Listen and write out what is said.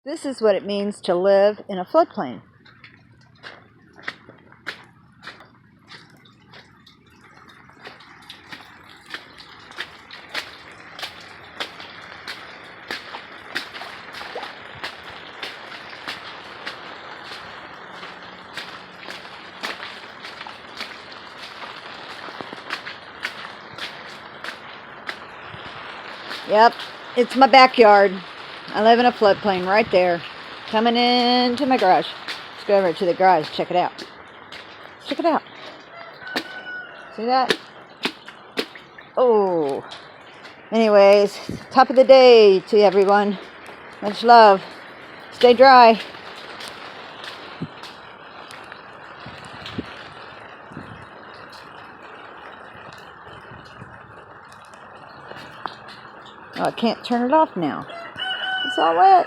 This is what it means to live in a floodplain. Yep, it's my backyard. I live in a floodplain right there. Coming into my garage. Let's go over to the garage. Check it out. Check it out. See that? Oh. Anyways, top of the day to everyone. Much love. Stay dry. Oh, I can't turn it off now. It's all wet.